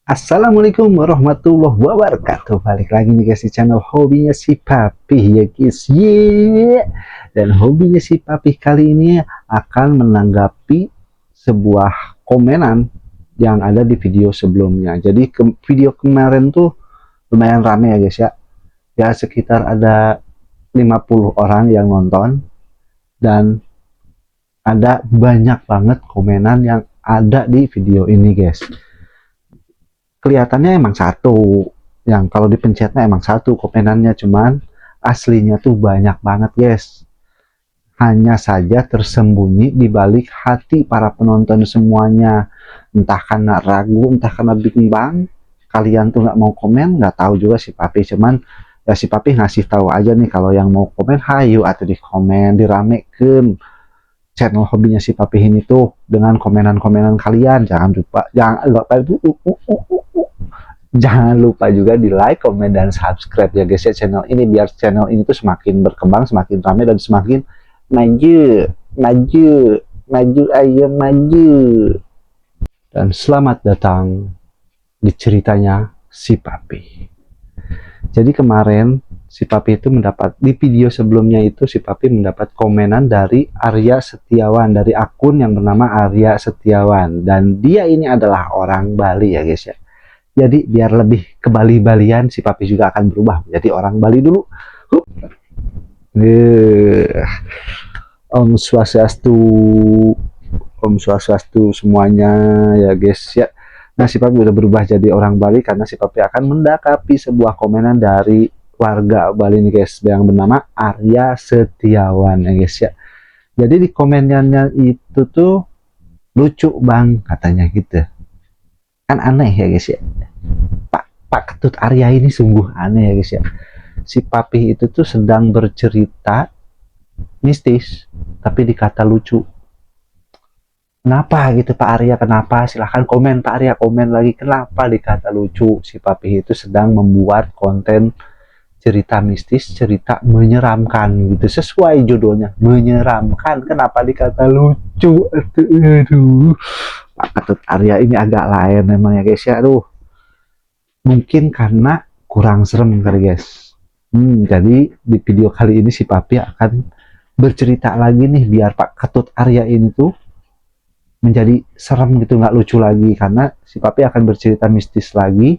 Assalamualaikum warahmatullahi wabarakatuh. Balik lagi nih guys di channel hobinya si Papi ya guys. Dan hobinya si Papi kali ini akan menanggapi sebuah komenan yang ada di video sebelumnya. Jadi video kemarin tuh lumayan rame ya guys ya. Ya sekitar ada 50 orang yang nonton, dan ada banyak banget komenan yang ada di video ini guys. Kelihatannya emang satu, yang kalau dipencetnya emang satu komenannya, cuman aslinya tuh banyak banget guys. Hanya saja tersembunyi di balik hati para penonton semuanya. Entah karena ragu, entah karena bimbang, kalian tuh nggak mau komen, nggak tahu juga si Papi. Cuman ya si Papi ngasih tahu aja nih, kalau yang mau komen hayu atau di komen, diramekin channel hobinya si Papi ini tuh dengan komenan-komenan kalian. Jangan lupa juga di like, komen, dan subscribe ya guys ya channel ini, biar channel ini tuh semakin berkembang, semakin ramai, dan semakin maju ayo maju. Dan selamat datang di ceritanya si Papi. Jadi kemarin si Papi itu mendapat, di video sebelumnya itu si Papi mendapat komenan dari Arya Setiawan, dari akun yang bernama Arya Setiawan, dan dia ini adalah orang Bali ya guys ya. Jadi biar lebih ke Bali-Balian, si Papi juga akan berubah menjadi orang Bali dulu. Om Swastiastu, Om Swastiastu semuanya ya guys ya. Nah si Papi udah berubah jadi orang Bali karena si Papi akan mendakapi sebuah komenan dari warga Bali nih guys, yang bernama Arya Setiawan ya guys ya. Jadi di komenannya itu tuh lucu bang katanya gitu. Kan aneh ya guys ya. Pak Ketut Arya ini sungguh aneh ya guys ya. Si Papi itu tuh sedang bercerita mistis tapi dikata lucu. Kenapa gitu Pak Arya, kenapa? Silahkan komen Pak Arya, komen lagi, kenapa dikata lucu? Si Papi itu sedang membuat konten cerita mistis, cerita menyeramkan gitu, sesuai judulnya, menyeramkan. Kenapa dikata lucu? Aduh, Pak Ketut Arya ini agak lain memang ya guys ya. Aduh, mungkin karena kurang serem kali guys. Jadi di video kali ini si Papi akan bercerita lagi nih, biar Pak Ketut Arya ini tuh menjadi serem gitu, nggak lucu lagi, karena si Papi akan bercerita mistis lagi.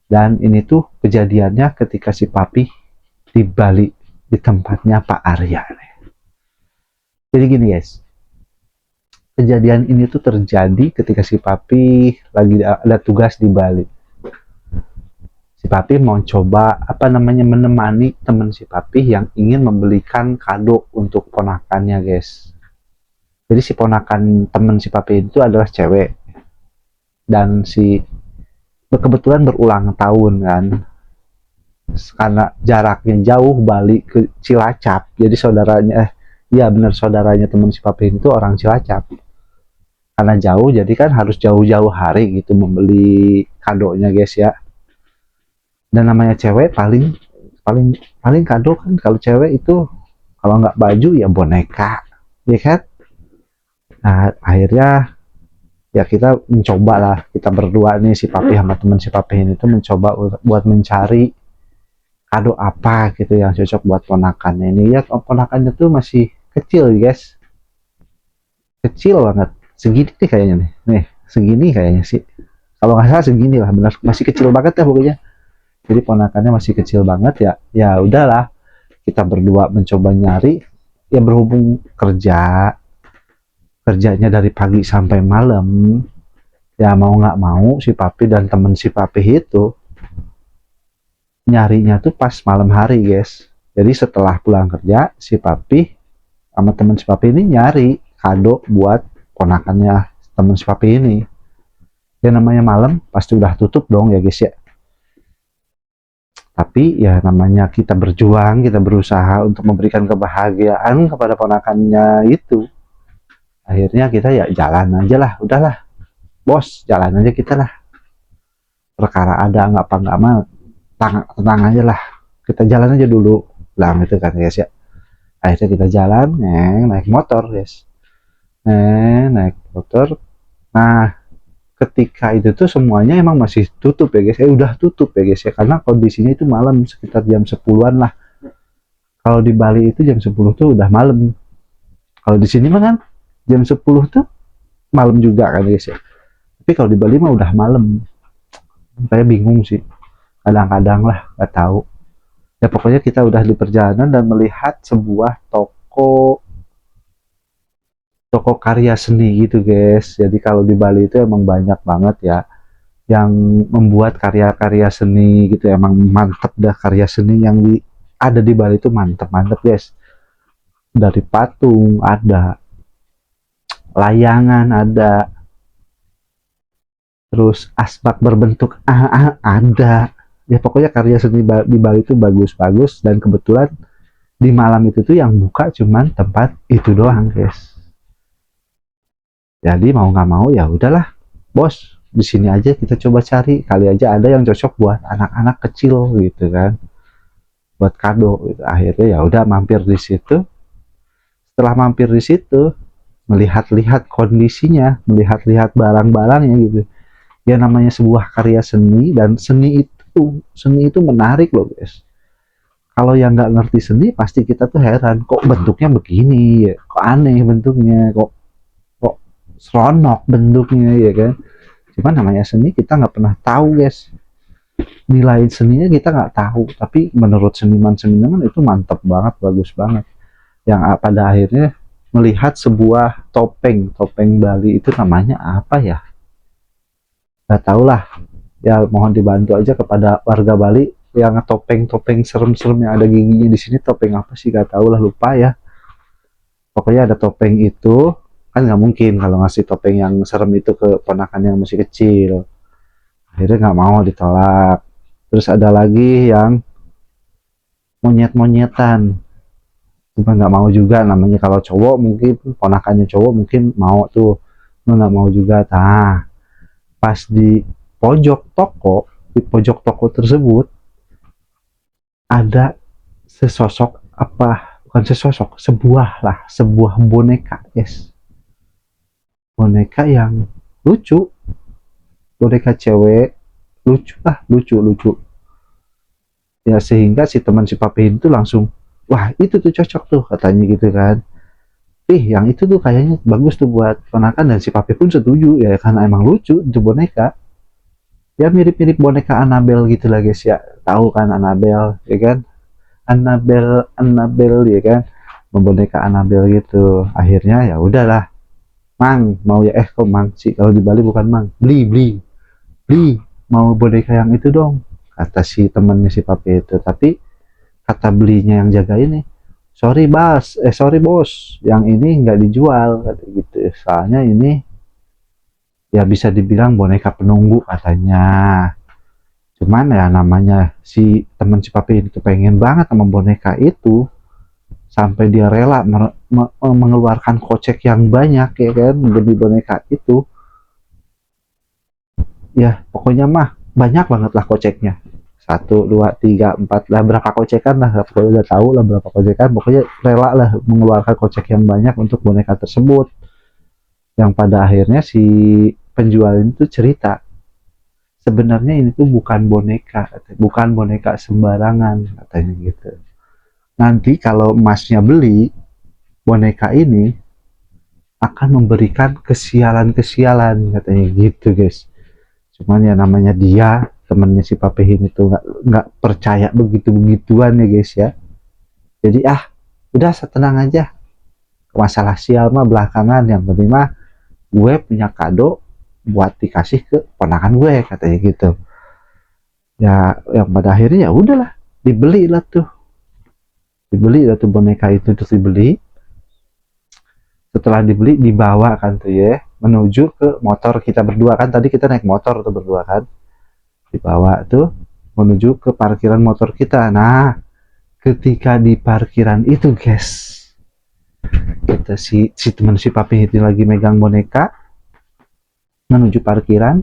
Dan ini tuh kejadiannya ketika si Papi di Bali, di tempatnya Pak Arya. Jadi gini guys, kejadian ini tuh terjadi ketika si Papi lagi ada tugas di Bali. Si Papi mau coba menemani teman si Papi yang ingin membelikan kado untuk ponakannya guys. Jadi si ponakan temen si Papi itu adalah cewek, dan si kebetulan berulang tahun kan, karena jaraknya jauh, Bali ke Cilacap. Jadi saudaranya saudaranya temen si Papi itu orang Cilacap. Karena jauh, jadi kan harus jauh-jauh hari gitu membeli kadonya guys ya. Dan namanya cewek paling kado kan kalau cewek itu, kalau nggak baju ya boneka, ya kan. Nah akhirnya ya kita mencoba lah, kita berdua nih, si Papi sama teman si Papi ini tuh mencoba buat mencari kado apa gitu yang cocok buat ponakannya ini. Ya ponakannya tuh masih kecil guys, kecil banget, segini nih kayaknya nih segini kayaknya sih, kalau nggak salah segini lah, benar masih kecil banget ya pokoknya. Jadi ponakannya masih kecil banget ya. Ya udahlah, kita berdua mencoba nyari. Ya berhubung kerjanya dari pagi sampai malam, ya mau nggak mau si Papi dan temen si Papi itu nyarinya tuh pas malam hari guys. Jadi setelah pulang kerja, si Papi sama temen si Papi ini nyari kado buat ponakannya temen si Papi ini. Ya namanya malam pasti udah tutup dong ya guys ya. Tapi ya namanya kita berjuang, kita berusaha untuk memberikan kebahagiaan kepada ponakannya itu. Akhirnya kita ya jalan aja lah, udahlah bos, jalan aja kita lah. Perkara ada nggak apa nggak mah, tenang aja lah, kita jalan aja dulu lah gitu kan guys ya. Akhirnya kita jalan, naik motor guys. naik motor. Nah, ketika itu tuh semuanya emang masih tutup ya guys, udah tutup ya guys ya, karena kondisinya itu malam sekitar jam 10-an lah. Kalau di Bali itu jam 10 tuh udah malam. Kalau di sini mah kan jam 10 tuh malam juga kan guys ya. Tapi kalau di Bali mah udah malam. Saya bingung sih. Kadang-kadang lah, nggak tahu. Ya pokoknya kita udah di perjalanan dan melihat sebuah toko toko karya seni gitu guys. Jadi kalau di Bali itu emang banyak banget ya yang membuat karya-karya seni gitu, emang mantep dah karya seni yang ada di Bali itu mantep-mantep guys. Dari patung ada, layangan ada, terus asbak berbentuk ada. Ya pokoknya karya seni di Bali itu bagus-bagus, dan kebetulan di malam itu tuh yang buka cuman tempat itu doang guys. Jadi mau nggak mau ya udahlah bos, di sini aja kita coba cari, kali aja ada yang cocok buat anak-anak kecil gitu kan, buat kado gitu. Akhirnya ya udah mampir di situ. Setelah mampir di situ, melihat-lihat kondisinya, melihat-lihat barang-barangnya gitu. Ya namanya sebuah karya seni, dan seni itu menarik loh guys. Kalau yang nggak ngerti seni pasti kita tuh heran, kok bentuknya begini ya, kok aneh bentuknya, kok seronok bentuknya ya kan. Cuman namanya seni kita nggak pernah tahu guys, nilai seninya kita nggak tahu, tapi menurut seniman-seniman itu mantap banget, bagus banget. Yang pada akhirnya melihat sebuah topeng Bali, itu namanya apa ya, nggak tahu lah. Ya mohon dibantu aja kepada warga Bali yang topeng-topeng serem-serem yang ada giginya di sini, topeng apa sih, nggak tahu lah, lupa ya. Pokoknya ada topeng itu, kan nggak mungkin kalau ngasih topeng yang serem itu ke ponakan yang masih kecil. Akhirnya nggak mau, ditolak. Terus ada lagi yang monyet-monyetan, cuma nggak mau juga, namanya kalau cowok mungkin ponakannya cowok mungkin mau tuh, nggak mau juga. Nah, pas di pojok toko tersebut ada sesosok, apa bukan sesosok, sebuah boneka yes, boneka yang lucu, boneka cewek, lucu lah, lucu ya. Sehingga si teman si papi itu langsung, wah itu tuh cocok tuh katanya gitu kan, yang itu tuh kayaknya bagus tuh buat ponakan. Dan si papi pun setuju ya, karena emang lucu itu boneka. Ya mirip-mirip boneka Annabelle gitu lah guys ya, tahu kan Annabelle ya kan, Annabelle ya kan, boneka Annabelle gitu. Akhirnya ya udahlah, Mang mau ya, kok Mang sih, kalau di Bali bukan Mang, beli mau boneka yang itu dong, kata si temennya si papi itu. Tapi kata belinya yang jaga ini, sorry bos, yang ini nggak dijual kata gitu, soalnya ini ya bisa dibilang boneka penunggu katanya. Cuman ya namanya si temen si papi itu pengen banget sama boneka itu, sampai dia rela mengeluarkan kocek yang banyak ya kan demi boneka itu. Ya pokoknya mah banyak banget lah koceknya, 1 2 3 4 lah, berapa kocekan lah, pokoknya udah tahu lah berapa kocekan. Pokoknya rela lah mengeluarkan kocek yang banyak untuk boneka tersebut. Yang pada akhirnya si penjual itu cerita, sebenarnya ini tuh bukan boneka sembarangan katanya gitu. Nanti kalau emasnya beli boneka ini akan memberikan kesialan-kesialan katanya gitu guys. Cuman ya namanya dia temennya si Papehin itu nggak percaya begitu-begituan ya guys ya. Jadi udah tenang aja, masalah sial mah belakangan, yang penting mah gue punya kado buat dikasih ke ponakan gue katanya gitu. Ya yang pada akhirnya ya udahlah, dibeli lah tuh boneka itu, terus dibeli. Setelah dibeli dibawa kan tuh ya, menuju ke motor kita berdua kan, tadi kita naik motor tuh berdua kan, dibawa tuh menuju ke parkiran motor kita. Nah ketika di parkiran itu guys, kita si teman si papi itu lagi megang boneka menuju parkiran,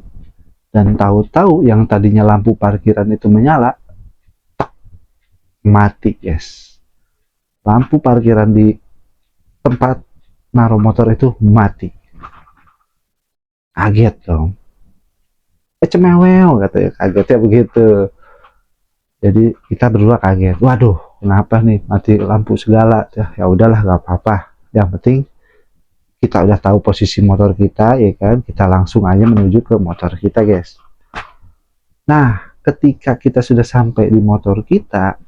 dan tahu-tahu yang tadinya lampu parkiran itu menyala, mati guys. Lampu parkiran di tempat naruh motor itu mati. Kaget dong. Cemewel katanya, kagetnya begitu. Jadi kita berdua kaget. Waduh, kenapa nih mati lampu segala? Ya udahlah, gak apa-apa. Yang penting kita udah tahu posisi motor kita, ya kan? Kita langsung aja menuju ke motor kita, guys. Nah, ketika kita sudah sampai di motor kita,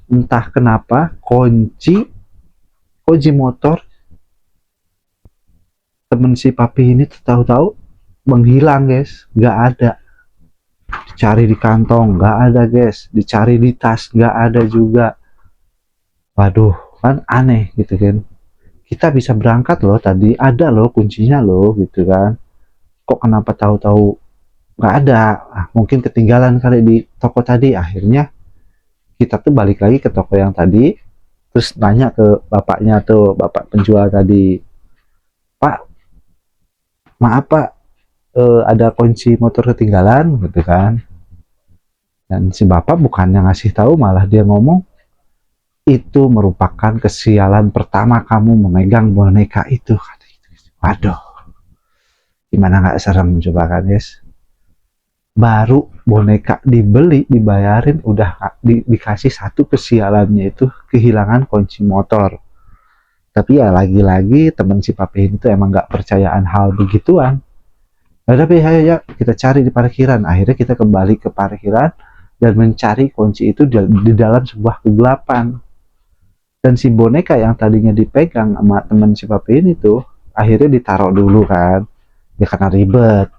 entah kenapa kunci motor temen si papi ini tahu-tahu menghilang, guys. Nggak ada. Dicari di kantong nggak ada, guys. Dicari di tas nggak ada juga. Waduh, kan aneh gitu kan. Kita bisa berangkat loh, tadi ada loh kuncinya loh gitu kan. Kok kenapa tahu-tahu nggak ada? Mungkin ketinggalan kali di toko tadi. Akhirnya kita tuh balik lagi ke toko yang tadi, terus nanya ke bapaknya tuh, bapak penjual tadi, Pak, maaf Pak, ada kunci motor ketinggalan gitu kan. Dan si bapak bukannya ngasih tahu, malah dia ngomong, itu merupakan kesialan pertama kamu memegang boneka itu. Waduh, gimana nggak serem coba kan, guys? Baru boneka dibeli, dibayarin, udah dikasih satu kesialannya, itu kehilangan kunci motor. Tapi ya lagi-lagi temen si papi ini tuh emang nggak percayaan hal begituan. Ya tapi ya kita cari di parkiran. Akhirnya kita kembali ke parkiran dan mencari kunci itu di dalam sebuah kegelapan. Dan si boneka yang tadinya dipegang sama temen si papi ini tuh akhirnya ditaruh dulu kan. Ya karena ribet.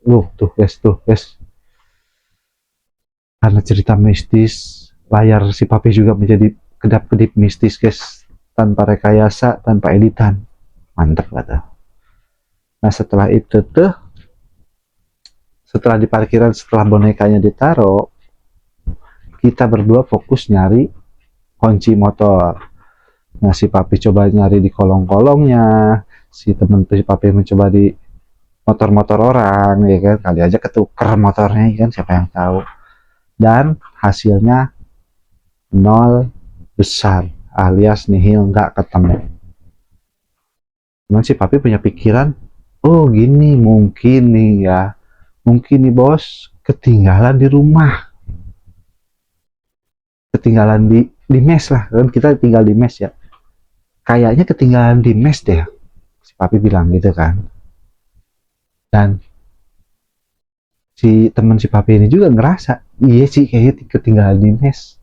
Tuh guys. Karena cerita mistis, layar si papi juga menjadi kedap-kedip mistis, guys. Tanpa rekayasa, tanpa editan. Mantep kata. Nah setelah itu tuh, setelah di parkiran, setelah bonekanya ditaruh, kita berdua fokus nyari kunci motor. Nah si papi coba nyari di kolong-kolongnya, si temen si papi mencoba di motor-motor orang, ya kan, kali aja ketuker motornya, ya kan, siapa yang tahu. Dan hasilnya nol besar, alias nihil, nggak ketemu. Cuman si papi punya pikiran, oh gini mungkin nih ya, mungkin nih bos ketinggalan di rumah, ketinggalan di mes lah, kan kita tinggal di mes ya, kayaknya ketinggalan di mes deh, si papi bilang gitu kan. Dan si teman si papi ini juga ngerasa, iya sih kayaknya ketinggalan di mes.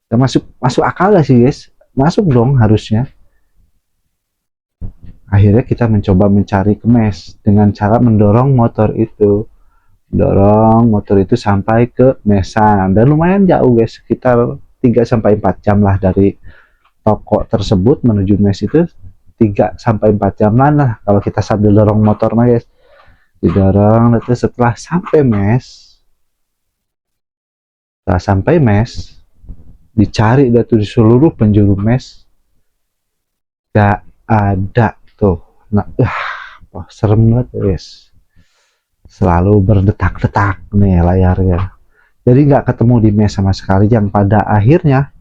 Dan masuk akal gak sih, guys? Masuk dong harusnya. Akhirnya kita mencoba mencari ke mes dengan cara mendorong motor itu. Dorong motor itu sampai ke mesan, dan lumayan jauh, guys, sekitar 3-4 jam lah dari toko tersebut menuju mes itu. 3-4 jam lah kalau kita sambil dorong motor mah, guys. Didorong, itu setelah sampai mes dicari dah tuh di seluruh penjuru mes, gak ada tuh. Nah, serem banget, guys. Selalu berdetak-detak nih layarnya. Jadi nggak ketemu di mes sama sekali, yang pada akhirnya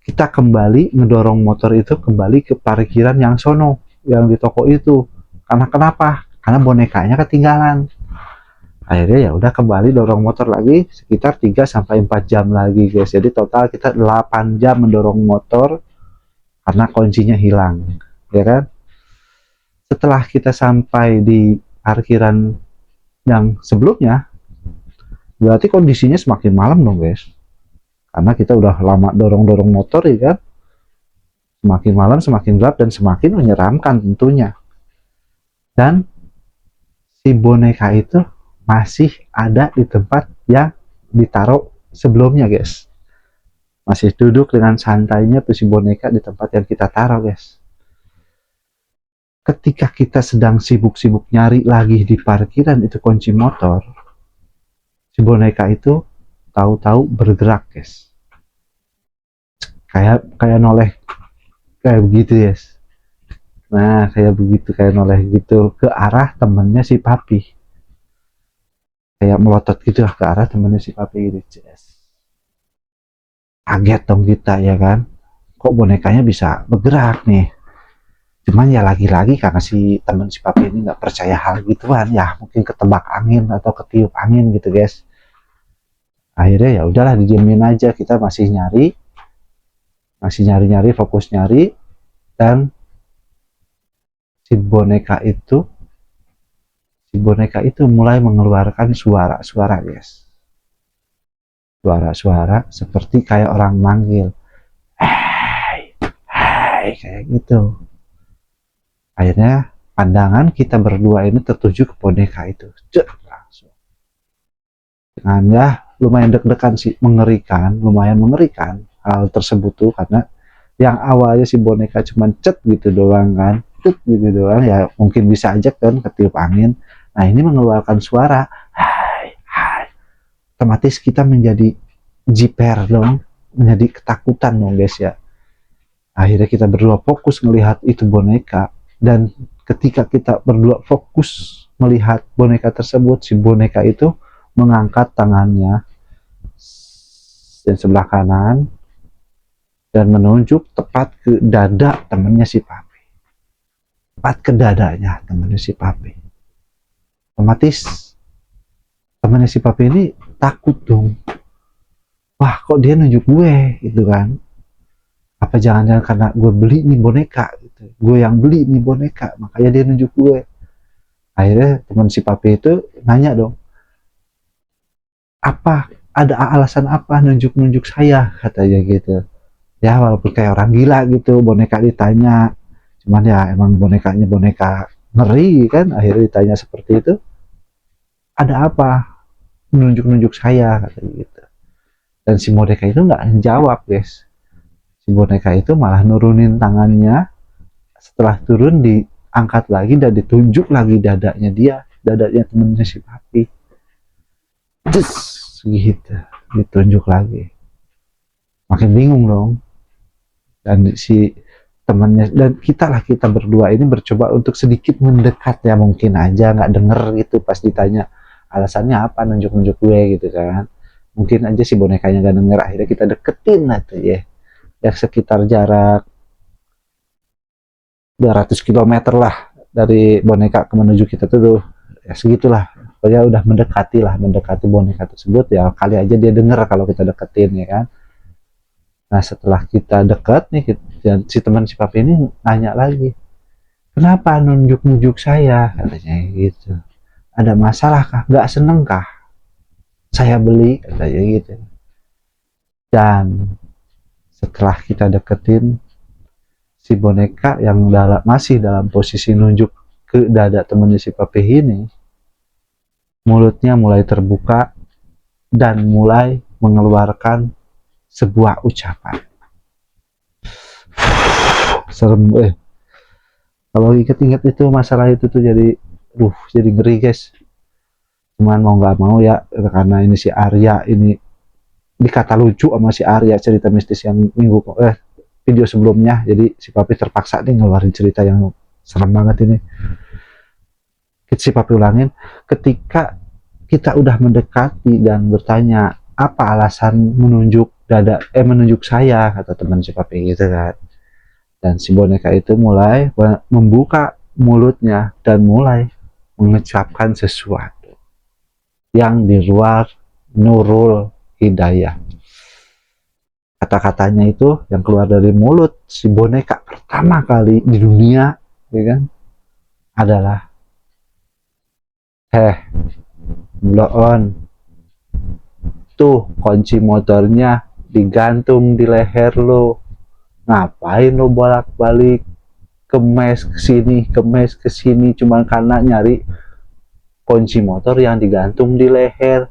kita kembali ngedorong motor itu kembali ke parkiran yang sono, yang di toko itu. Karena kenapa? Karena bonekanya ketinggalan. Akhirnya ya udah kembali dorong motor lagi sekitar 3-4 jam lagi, guys. Jadi total kita 8 jam mendorong motor karena kuncinya hilang, ya kan? Setelah kita sampai di parkiran yang sebelumnya, berarti kondisinya semakin malam dong, guys. Karena kita udah lama dorong-dorong motor, ya kan? Semakin malam, semakin gelap, dan semakin menyeramkan tentunya. Dan si boneka itu masih ada di tempat yang ditaruh sebelumnya, guys. Masih duduk dengan santainya tuh si boneka di tempat yang kita taruh, guys. Ketika kita sedang sibuk-sibuk nyari lagi di parkiran itu kunci motor, si boneka itu tahu-tahu bergerak, guys. Kayak noleh kayak begitu, guys. Nah, kayak begitu, kayak noleh gitu ke arah temennya si papi. Kayak melotot gitu lah ke arah temennya si papi gitu, guys. Kaget dong kita, ya kan? Kok bonekanya bisa bergerak nih? Cuman ya lagi-lagi karena si teman si papi ini nggak percaya hal gituan, ya mungkin ketebak angin atau ketiup angin gitu guys. Akhirnya ya udahlah didiemin aja, kita masih nyari fokus nyari. Dan si boneka itu mulai mengeluarkan suara-suara guys, suara-suara seperti kayak orang manggil, hai hai, kayak gitu. Akhirnya pandangan kita berdua ini tertuju ke boneka itu. Langsung dengan ya lumayan deg-degan sih, lumayan mengerikan hal tersebut tuh, karena yang awalnya si boneka cuman gitu doang kan, gitu doang, ya mungkin bisa aja kan ketiup angin. Nah ini mengeluarkan suara hai hai, otomatis kita menjadi jiper dong, menjadi ketakutan dong guys ya. Akhirnya kita berdua fokus melihat itu boneka, dan ketika kita berdua fokus melihat boneka tersebut, si boneka itu mengangkat tangannya dan sebelah kanan dan menunjuk tepat ke dada temannya si papi, tepat ke dadanya temannya si papi. Otomatis temannya si papi ini takut dong, wah kok dia nunjuk gue gitu kan, apa jangan-jangan karena gue beli nih boneka gitu, gue yang beli nih boneka makanya dia nunjuk gue. Akhirnya teman si papi itu nanya dong, apa ada alasan apa nunjuk-nunjuk saya, katanya gitu. Ya walaupun kayak orang gila gitu, boneka ditanya, cuman ya emang bonekanya boneka ngeri kan. Akhirnya ditanya seperti itu, ada apa nunjuk-nunjuk saya, katanya gitu. Dan si boneka itu nggak jawab guys, si boneka itu malah nurunin tangannya, setelah turun diangkat lagi dan ditunjuk lagi dadanya temennya si papi. Terus gitu, ditunjuk lagi. Makin bingung dong. Dan si temannya dan kita berdua ini bercoba untuk sedikit mendekat, ya mungkin aja nggak denger gitu pas ditanya alasannya apa nunjuk-nunjuk gue gitu kan. Mungkin aja si bonekanya nggak denger. Akhirnya kita deketin aja ya sekitar jarak 200 km lah dari boneka ke menuju kita tuh, ya segitulah. Pokoknya udah mendekati boneka tersebut, ya kali aja dia denger kalau kita deketin ya kan. Nah setelah kita deket nih, si teman si papi ini nanya lagi, kenapa nunjuk-nunjuk saya, katanya gitu, ada masalah kah, nggak seneng kah saya beli, katanya gitu. Dan setelah kita deketin, si boneka yang masih dalam posisi nunjuk ke dada temannya si papi ini, mulutnya mulai terbuka dan mulai mengeluarkan sebuah ucapan. Serem kalau inget-inget itu masalah itu tuh jadi ngeri guys. Cuman mau nggak mau ya, karena ini si Arya ini dikata lucu sama si Arya cerita mistis yang video sebelumnya, jadi si papi terpaksa nih ngeluarin cerita yang serem banget ini. Si papi ulangin, ketika kita udah mendekati dan bertanya apa alasan menunjuk saya, kata teman si papi gitu kan. Dan si boneka itu mulai membuka mulutnya dan mulai mengucapkan sesuatu yang di luar Nurul Hidayah. Kata-katanya itu yang keluar dari mulut si boneka pertama kali di dunia, ya kan, adalah blow on, tuh kunci motornya digantung di leher lo, ngapain lo bolak-balik kemes kesini cuman karena nyari kunci motor yang digantung di leher,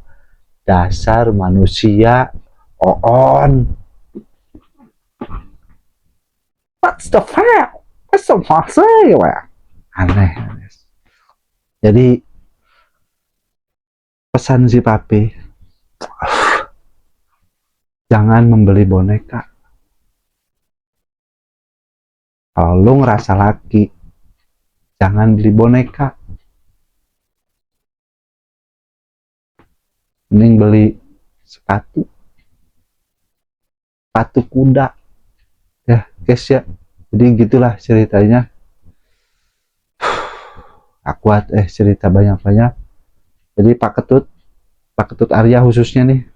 dasar manusia on. What's the fact? What's the fact? Aneh. Jadi pesan si papi, jangan membeli boneka. Kalau lu ngerasa laki, jangan beli boneka. Mending beli sepatu kuda. Ya guys ya, jadi gitulah ceritanya. gak kuat cerita banyak-banyak. Jadi Pak Ketut Arya khususnya nih,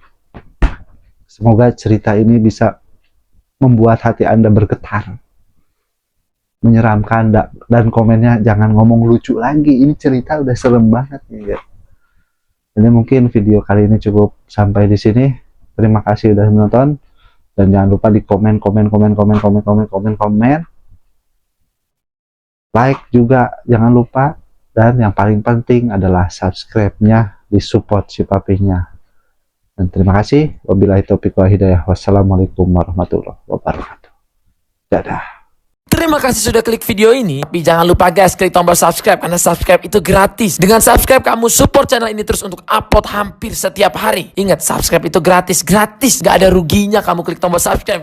semoga cerita ini bisa membuat hati Anda bergetar, menyeramkan, dan komennya jangan ngomong lucu lagi, ini cerita udah serem banget nih guys. Jadi mungkin video kali ini cukup sampai di sini. Terima kasih udah menonton, dan jangan lupa di komen, like juga jangan lupa, dan yang paling penting adalah subscribe-nya, di support si papinya. Dan terima kasih. Wabillahi taufiq wal hidayah. Wassalamualaikum warahmatullahi wabarakatuh. Dadah. Terima kasih sudah klik video ini. Tapi jangan lupa guys, klik tombol subscribe, karena subscribe itu gratis. Dengan subscribe kamu support channel ini terus untuk upload hampir setiap hari. Ingat, subscribe itu gratis. Gak ada ruginya kamu klik tombol subscribe.